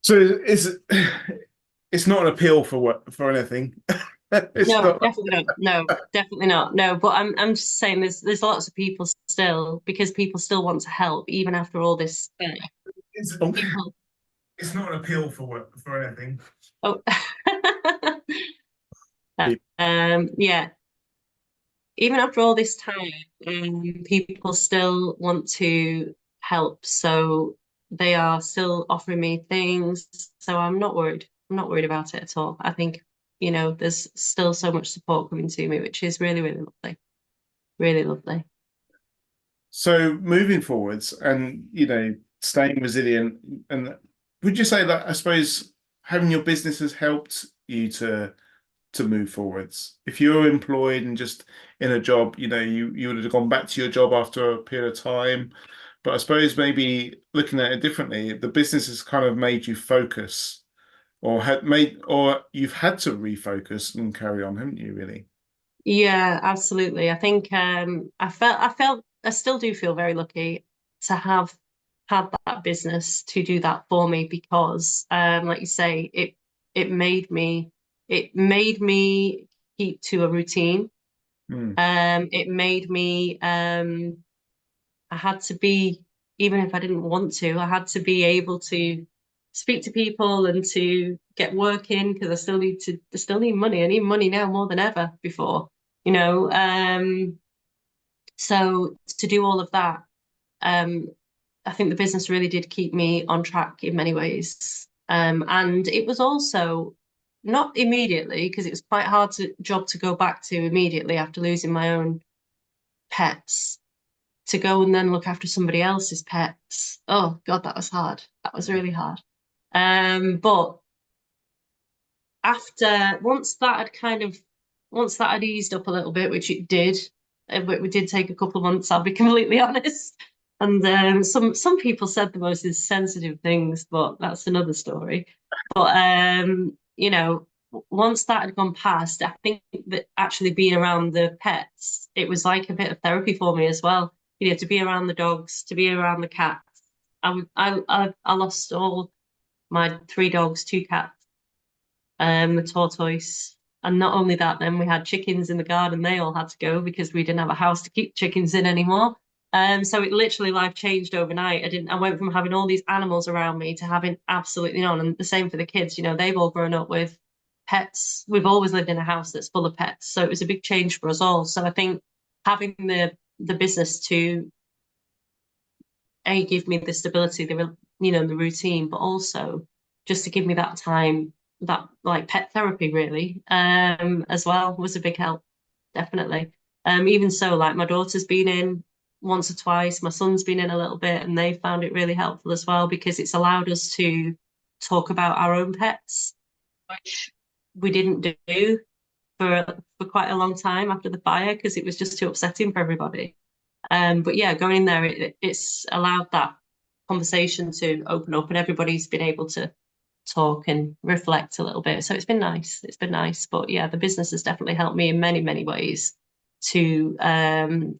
So it's not an appeal for what for anything. It's No, not. definitely not. No, definitely not. No, but I'm just saying there's lots of people still because people still want to help even after all this. It's, People. it's not an appeal for what for anything. Oh, yeah. Even after all this time, people still want to help. So they are still offering me things. So I'm not worried. I'm not worried about it at all. I think, there's still so much support coming to me, which is really, really lovely. Really lovely. So moving forwards, and staying resilient, and would you say that I suppose having your business has helped you to move forwards? If you're employed and just in a job, you would have gone back to your job after a period of time. But I suppose maybe looking at it differently, the business has kind of made you focus or you've had to refocus and carry on, haven't you, really? Yeah, absolutely. I think I still do feel very lucky to have had that business to do that for me because like you say, it made me it made me keep to a routine. Mm. It made me I had to be, even if I didn't want to, I had to be able to speak to people and to get work in because I still need money. I need money now more than ever before, you know. So to do all of that, um, I think the business really did keep me on track in many ways. And it was also not immediately because it was quite hard job to go back to immediately after losing my own pets to go and then look after somebody else's pets. Oh God, that was hard. That was really hard. But after once that had eased up a little bit, which it did, but we did take a couple of months, I'll be completely honest. And some people said the most insensitive things, but that's another story. But once that had gone past, I think that actually being around the pets, it was like a bit of therapy for me as well. To be around the dogs, to be around the cats. I lost all my three dogs, two cats, a tortoise. And not only that, then we had chickens in the garden. They all had to go because we didn't have a house to keep chickens in anymore. So it literally life changed overnight. I went from having all these animals around me to having absolutely none. And the same for the kids. They've all grown up with pets. We've always lived in a house that's full of pets. So it was a big change for us all. So I think having the business to give me the stability, the routine, but also just to give me that time, that like pet therapy really, as well was a big help, definitely. Even so, like my daughter's been in once or twice, my son's been in a little bit, and they found it really helpful as well because it's allowed us to talk about our own pets, which we didn't do for quite a long time after the fire because it was just too upsetting for everybody. But yeah, going in there, it's allowed that conversation to open up, and everybody's been able to talk and reflect a little bit. So it's been nice. It's been nice. But yeah, the business has definitely helped me in many, many ways to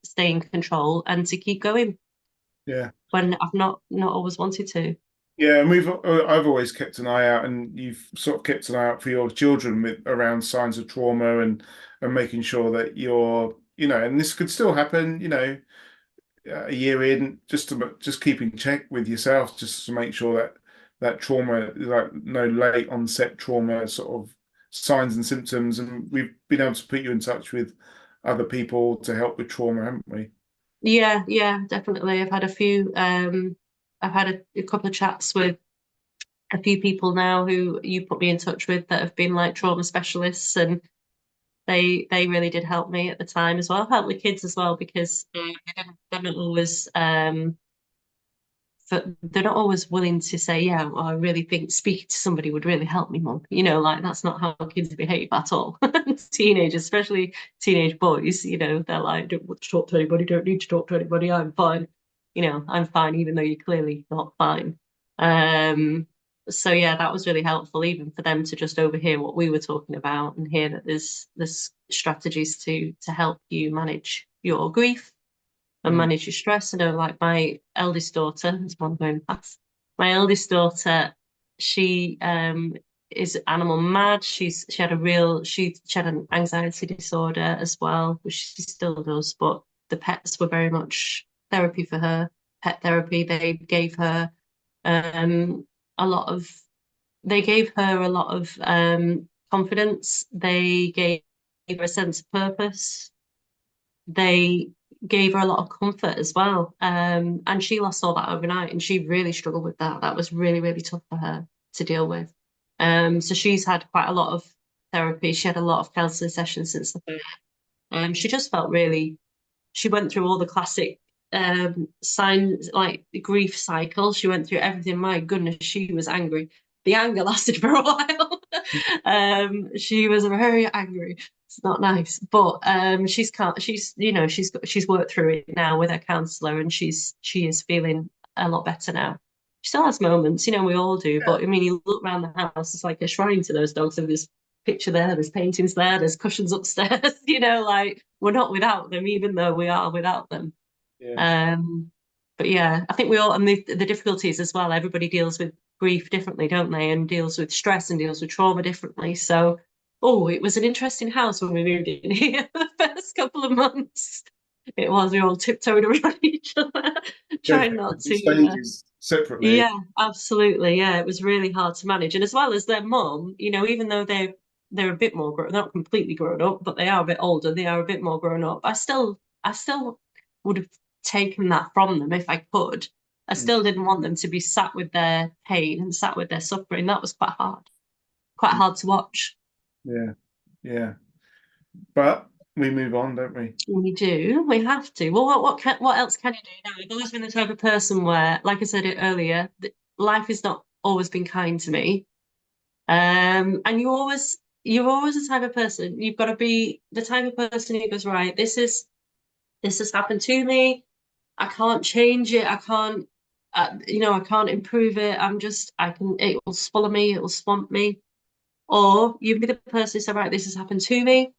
stay in control and to keep going Yeah. when I've not always wanted to. Yeah, and I've always kept an eye out, and you've sort of kept an eye out for your children with around signs of trauma and making sure that and this could still happen, a year in, just keeping check with yourself, just to make sure that that trauma, like no late onset trauma sort of signs and symptoms, and we've been able to put you in touch with other people to help with trauma, haven't we? Yeah, yeah, definitely. I've had a couple of chats with a few people now who you put me in touch with that have been like trauma specialists, and they really did help me at the time as well. Help the kids as well because they're not always they're not always willing to say, yeah, well, I really think speaking to somebody would really help me, mum. Like that's not how kids behave at all. Teenagers, especially teenage boys, they're like, don't want to talk to anybody, don't need to talk to anybody, I'm fine. I'm fine, even though you're clearly not fine. Um, so yeah, that was really helpful, even for them to just overhear what we were talking about and hear that there's strategies to help you manage your grief and Mm. manage your stress. Like my eldest daughter, there's one going past. My eldest daughter, She is animal mad. She had an anxiety disorder as well, which she still does, but the pets were very much therapy for her, pet therapy. Um a lot of they gave her a lot of confidence. They gave her a sense of purpose. They gave her a lot of comfort as well. And she lost all that overnight, and she really struggled with that. That was really, really tough for her to deal with. So she's had quite a lot of therapy. She had a lot of counselling sessions since the birth. She just felt really, she went through all the classic signs, like the grief cycle. She went through everything. My goodness, she was angry. The anger lasted for a while. She was very angry. It's not nice, but she's can't. She's she's worked through it now with her counsellor, and she is feeling a lot better now. She still has moments, we all do. Yeah. But I mean, you look around the house, it's like a shrine to those dogs. And there's picture there, there's paintings there, there's cushions upstairs. Like we're not without them, even though we are without them. Yeah. Um, but yeah, I think we all, and the difficulties as well, everybody deals with grief differently, don't they? And deals with stress and deals with trauma differently. So, oh, it was an interesting house when we moved in here the first couple of months. It was, we all tiptoed around each other, Go trying through not different to. stages separately. Yeah, absolutely. Yeah, it was really hard to manage. And as well as their mum, even though they're a bit more grown, not completely grown up, but they are a bit older, they are a bit more grown up. I still would have taken that from them if I could. I Mm. still didn't want them to be sat with their pain and sat with their suffering. That was quite hard to watch. Yeah. Yeah. But we move on, don't we? We do. We have to. Well, what else can you do now? I've always been the type of person where, like I said it earlier, life has not always been kind to me. And you're always the type of person, you've got to be the type of person who goes, right, this has happened to me. I can't change it. I can't, I can't improve it. It will swallow me. It will swamp me. Or you be the person who said, right, this has happened to me.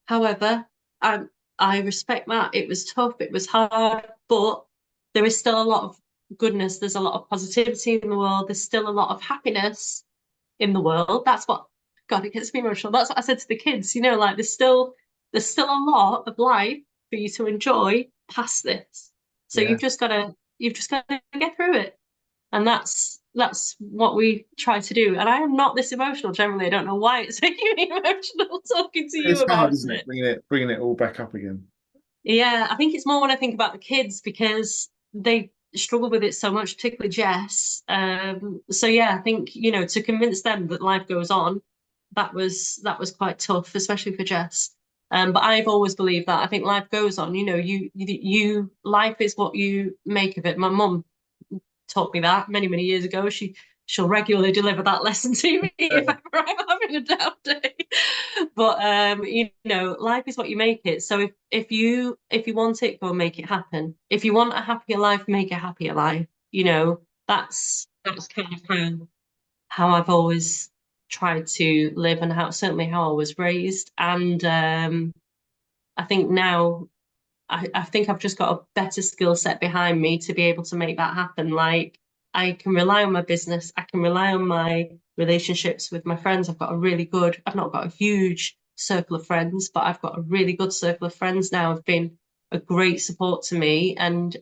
However, I, I respect that. It was tough. It was hard, but there is still a lot of goodness. There's a lot of positivity in the world. There's still a lot of happiness in the world. That's what, God, it gets me emotional. That's what I said to the kids. Like there's still a lot of life for you to enjoy past this. So Yeah. you've just got to get through it. And that's what we try to do. And I am not this emotional generally. I don't know why it's making me emotional talking to you It's hard, about isn't it? it. Bringing it all back up again. Yeah, I think it's more when I think about the kids because they struggle with it so much, particularly Jess. So yeah, I think, to convince them that life goes on, that was quite tough, especially for Jess. But I've always believed that. I think life goes on. Life is what you make of it. My mum taught me that many, many years ago. She'll regularly deliver that lesson to me if ever I'm having a down day. But life is what you make it. So if you want it, go and make it happen. If you want a happier life, make a happier life. That's kind of how I've always tried to live and certainly how I was raised. And I think now I think I've just got a better skill set behind me to be able to make that happen. Like I can rely on my business, I can rely on my relationships with my friends. I've not got a huge circle of friends, but I've got a really good circle of friends now. Have been a great support to me. And,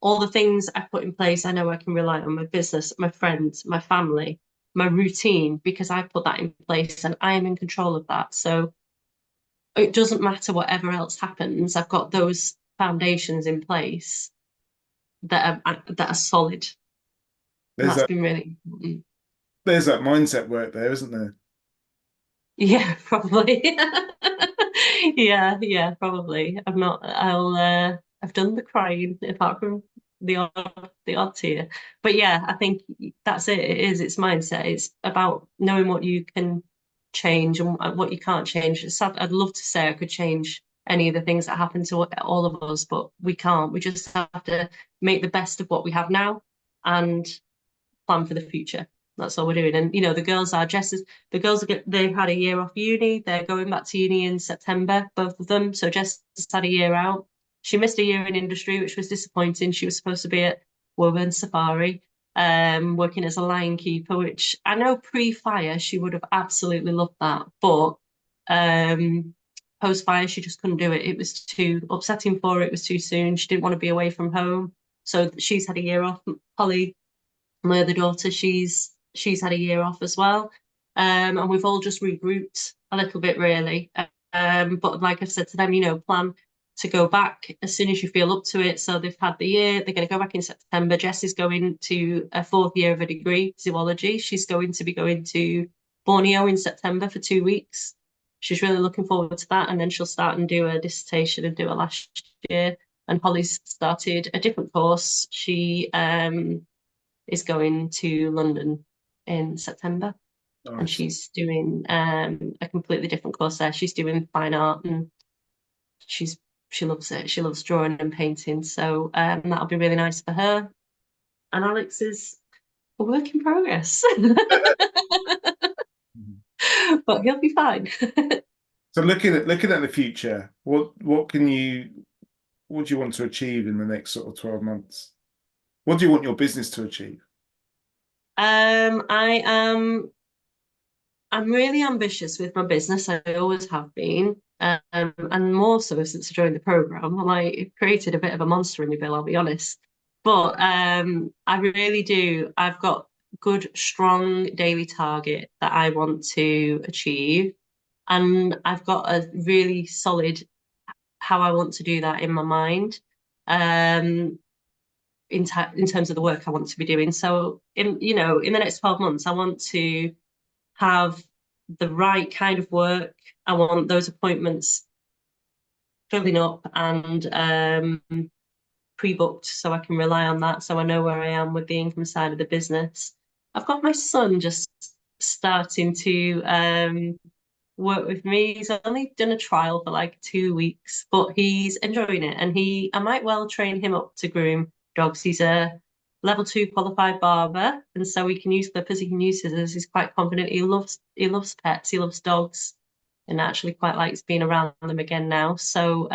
all the things I put in place, I know I can rely on my business, my friends, my family, my routine, because I put that in place and I am in control of that. So it doesn't matter whatever else happens. I've got those foundations in place that are solid, and There's that's that been really important. there's that mindset work there, isn't there? Yeah, probably. Yeah, probably. I've done the crying apart from the odd tear. But yeah, I think that's it. It's mindset. It's about knowing what you can change and what you can't change. I'd love to say I could change any of the things that happen to all of us, but we can't. We just have to make the best of what we have now and plan for the future. That's all we're doing. And the girls are Jess's. The girls they've had a year off uni. They're going back to uni in September, both of them. So Jess has had a year out. She missed a year in industry, which was disappointing. She was supposed to be at Woburn Safari. working as a line keeper, which I know pre-fire she would have absolutely loved that, but post-fire she just couldn't do it. It was too upsetting for her. It was too soon. She didn't want to be away from home, so she's had a year off. Holly, my other daughter, she's had a year off as well, and we've all just regrouped a little bit really. But like I've said to them, plan to go back as soon as you feel up to it. So they've had the year, they're going to go back in September. Jess is going to a fourth year of a degree, zoology. She's going to be going to Borneo in September for 2 weeks. She's really looking forward to that. And then she'll start and do a dissertation and do a last year. And Holly's started a different course. She is going to London in September. And Nice. she's doing a completely different course there. She's doing fine art and she loves it. She loves drawing and painting. So that'll be really nice for her. And Alex is a work in progress, but he'll be fine. So looking at the future, what do you want to achieve in the next sort of 12 months? What do you want your business to achieve? I am I'm really ambitious with my business. I always have been. And more so since I joined the program. It created a bit of a monster in my bill, I'll be honest. But I really do. I've got good, strong daily target that I want to achieve. And I've got a really solid how I want to do that in my mind. In terms of the work I want to be doing. So in the next 12 months, I want to have the right kind of work. I want those appointments filling up and pre-booked so I can rely on that so I know where I am with the income side of the business. I've got my son just starting to work with me. He's only done a trial for like 2 weeks, but he's enjoying it. And I might well train him up to groom dogs. He's a level 2 qualified barber, and so he can use clippers, he can use scissors. He's quite confident. He loves pets, he loves dogs, and actually quite likes being around them again now. So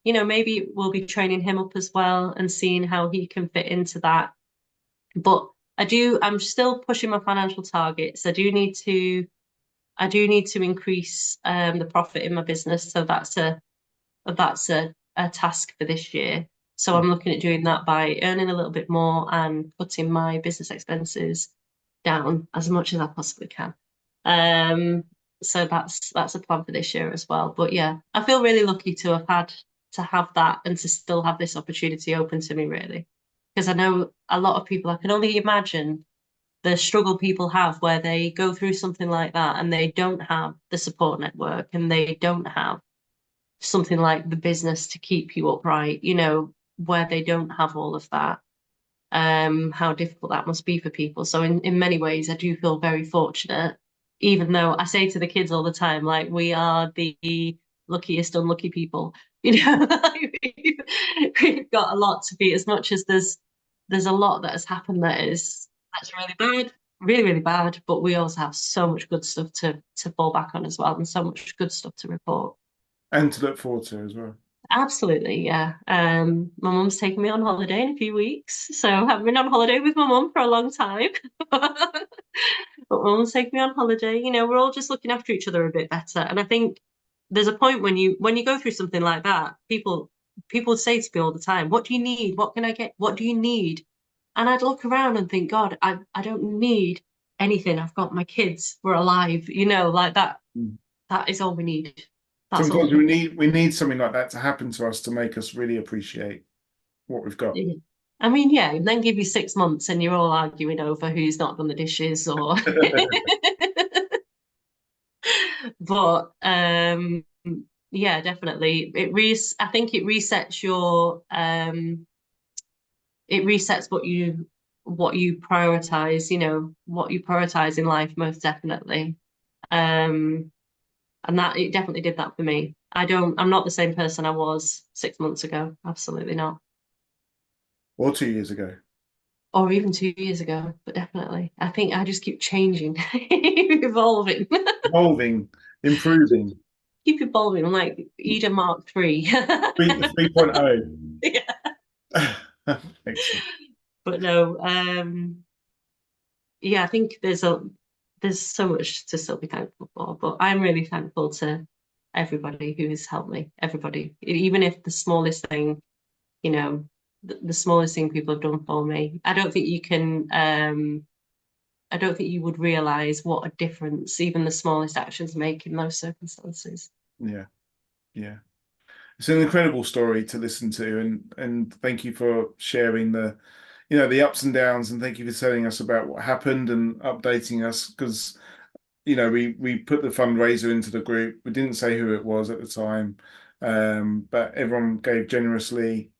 maybe we'll be training him up as well and seeing how he can fit into that. But I'm still pushing my financial targets. I do need to increase the profit in my business. So that's a task for this year. So I'm looking at doing that by earning a little bit more and putting my business expenses down as much as I possibly can. So that's a plan for this year as well. But yeah, I feel really lucky to have that and to still have this opportunity open to me, really. Because I know a lot of people, I can only imagine the struggle people have where they go through something like that and they don't have the support network and they don't have something like the business to keep you upright, where they don't have all of that. How difficult that must be for people. So in many ways, I do feel very fortunate, even though I say to the kids all the time, like, we are the luckiest unlucky people. We've got a lot to be, as much as there's a lot that has happened that's really bad, really, really bad, but we also have so much good stuff to fall back on as well, and so much good stuff to report. And to look forward to as well. Absolutely, yeah. My mum's taking me on holiday in a few weeks, so I've been on holiday with my mum for a long time. But mum's taking me on holiday. We're all just looking after each other a bit better. And I think there's a point when you go through something like that, people say to me all the time, "What do you need? What can I get? What do you need?" And I'd look around and think, God, I don't need anything. I've got my kids. We're alive. Like that. Mm. That is all we need. That's all Sometimes we we need something like that to happen to us to make us really appreciate what we've got. need. I mean, yeah, and then give you 6 months and you're all arguing over who's not done the dishes or but yeah, definitely. I think it resets what you prioritize, what you prioritize in life, most definitely. And that it definitely did that for me. I'm not the same person I was 6 months ago. Absolutely not. Or 2 years ago. Or even 2 years ago, but definitely. I think I just keep changing, evolving. Evolving, improving. Keep evolving. I'm like Eda Mark 3. 3.0. Yeah. Excellent. But no, yeah, I think there's so much to still be thankful for. But I'm really thankful to everybody who has helped me. Everybody, even if the smallest thing, the smallest thing people have done for me. I don't think you can. I don't think you would realize what a difference even the smallest actions make in those circumstances. Yeah, yeah. It's an incredible story to listen to, and thank you for sharing the ups and downs, and thank you for telling us about what happened and updating us because we put the fundraiser into the group. We didn't say who it was at the time, but everyone gave generously,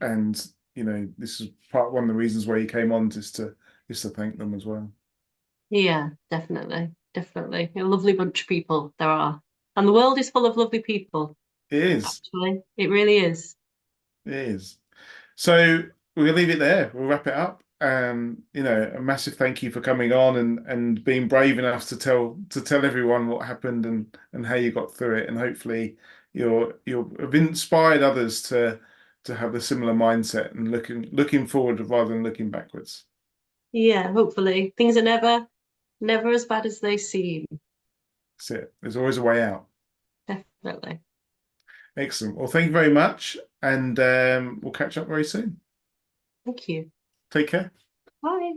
and this is one of the reasons why you came on, just to thank them as well. Yeah, definitely, definitely. A lovely bunch of people there are, and the world is full of lovely people. It is. Actually, it really is. It is. So we're gonna leave it there. We'll wrap it up. A massive thank you for coming on and being brave enough to tell everyone what happened and how you got through it. And hopefully you'll have inspired others to have a similar mindset and looking forward rather than looking backwards. Yeah, hopefully things are never as bad as they seem. That's it. There's always a way out. Definitely. Excellent. Well, thank you very much, and we'll catch up very soon. Thank you. Take care. Bye.